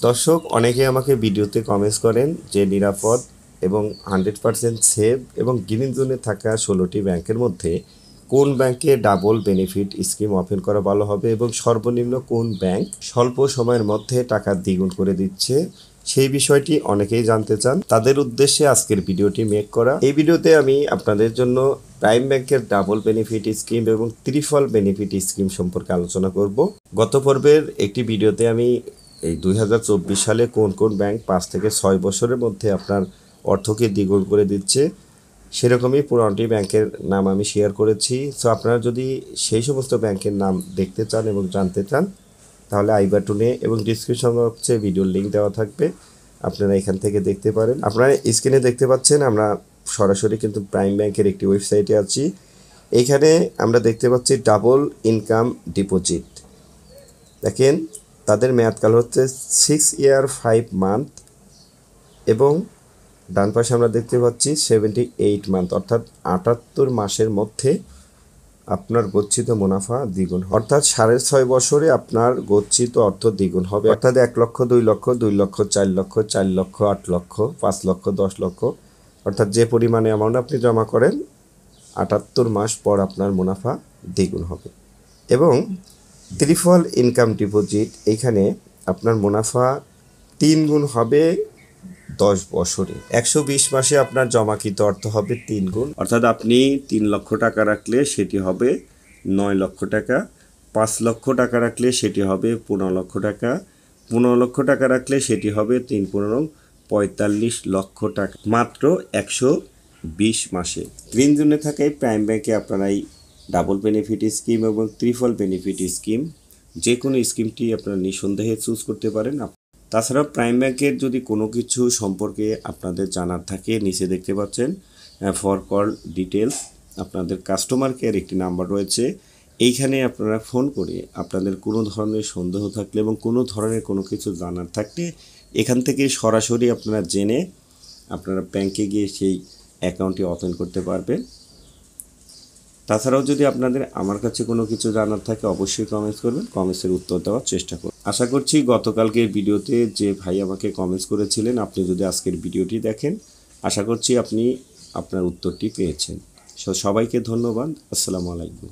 দর্শক অনেকে আমাকে ভিডিওতে কমেন্টস করেন যে নিরাপদ এবং 100% সেভ এবং গ্রিন জোনে থাকা 16টি ব্যাংকের মধ্যে কোন ব্যাংকে ডাবল বেনিফিট স্কিম ওপেন করা ভালো হবে এবং সর্বনিম্ন কোন ব্যাংক স্বল্প সময়ের মধ্যে টাকা দ্বিগুণ করে দিচ্ছে সেই বিষয়টি অনেকেই জানতে চান। তাদের উদ্দেশ্যে আজকের ভিডিওটি মেক করা। এই ভিডিওতে আমি আপনাদের জন্য প্রাইম ব্যাংকের ডাবল বেনিফিট স্কিম এবং ত্রিফল বেনিফিট স্কিম সম্পর্কে আলোচনা করব। গত পর্বের একটি ভিডিওতে আমি এই 2024 সালে কোন কোন ব্যাংক 5 থেকে 6 বছরের মধ্যে আপনার অর্থকে দ্বিগুণ করে দিচ্ছে সেরকমই 15টি ব্যাংকের নাম আমি শেয়ার করেছি। সো আপনারা যদি সেই সমস্ত ব্যাংকের নাম দেখতে চান এবং জানতে চান তাহলে আই বাটনে এবং ডিসক্রিপশন বক্সে ভিডিওর লিঙ্ক দেওয়া থাকবে, আপনারা এখান থেকে দেখতে পারেন। আপনারা স্ক্রিনে দেখতে পাচ্ছেন আমরা সরাসরি কিন্তু প্রাইম ব্যাংকের একটি ওয়েবসাইটে আছি। এইখানে আমরা দেখতে পাচ্ছি ডাবল ইনকাম ডিপোজিট। দেখেন তাদের মেয়াদকাল হচ্ছে 6 ইয়ার 5 মান্থ এবং ডান পাশে আমরা দেখতে পাচ্ছি 78 মান্থ, অর্থাৎ 78 মাসের মধ্যে আপনার গচ্ছিত মুনাফা দ্বিগুণ, অর্থাৎ 6.5 বছরে আপনার গচ্ছিত অর্থ দ্বিগুণ হবে। অর্থাৎ 1 লক্ষ, 2 লক্ষ, 2 লক্ষ, 4 লক্ষ, 4 লক্ষ, 8 লক্ষ, 5 লক্ষ, 10 লক্ষ, অর্থাৎ যে পরিমাণে অ্যামাউন্ট আপনি জমা করেন 78 মাস পর আপনার মুনাফা দ্বিগুণ হবে। এবং ত্রিফল ইনকাম ডিপোজিট, এইখানে আপনার মুনাফা 3 গুণ হবে 10 বছরে। 120 মাসে আপনার জমাকৃত অর্থ হবে 3 গুণ, অর্থাৎ আপনি 3 লক্ষ টাকা রাখলে সেটি হবে 9 লক্ষ টাকা, 5 লক্ষ টাকা রাখলে সেটি হবে 15 লক্ষ টাকা, 15 লক্ষ টাকা রাখলে সেটি হবে 3 15 45 লক্ষ টাকা মাত্র 120 মাসে। গ্রিন জোনে থাকে প্রাইম ব্যাংকে আপনারা এই ডাবল বেনিফিট স্কিম এবং ত্রিফল বেনিফিট স্কিম যে কোনো স্কিমটি আপনারা নিঃসন্দেহে চুজ করতে পারেন। তাছাড়াও প্রাইম ব্যাংকের যদি কোনো কিছু সম্পর্কে আপনাদের জানার থাকে নিচে দেখতে পাচ্ছেন ফর কল ডিটেলস, আপনাদের কাস্টমার কেয়ার একটি নাম্বার রয়েছে। এইখানে আপনারা ফোন করে আপনাদের কোনো ধরনের সন্দেহ থাকলে এবং কোনো ধরনের কোনো কিছু জানার থাকলে এখান থেকে সরাসরি আপনারা জেনে আপনারা ব্যাংকে গিয়ে সেই অ্যাকাউন্টটি ওপেন করতে পারবেন। তাছাড়াও যদি আপনাদের আমার কাছে কোনো কিছু জানার থাকে অবশ্যই কমেন্টস করবেন, কমেন্টসের উত্তর দেওয়ার চেষ্টা করব। আশা করছি গতকালকের ভিডিওতে যে ভাই আমাকে কমেন্টস করেছিলেন আপনি যদি আজকের ভিডিওটি দেখেন আশা করছি আপনি আপনার উত্তরটি পেয়েছেন। সবাইকে ধন্যবাদ। আসসালামু আলাইকুম।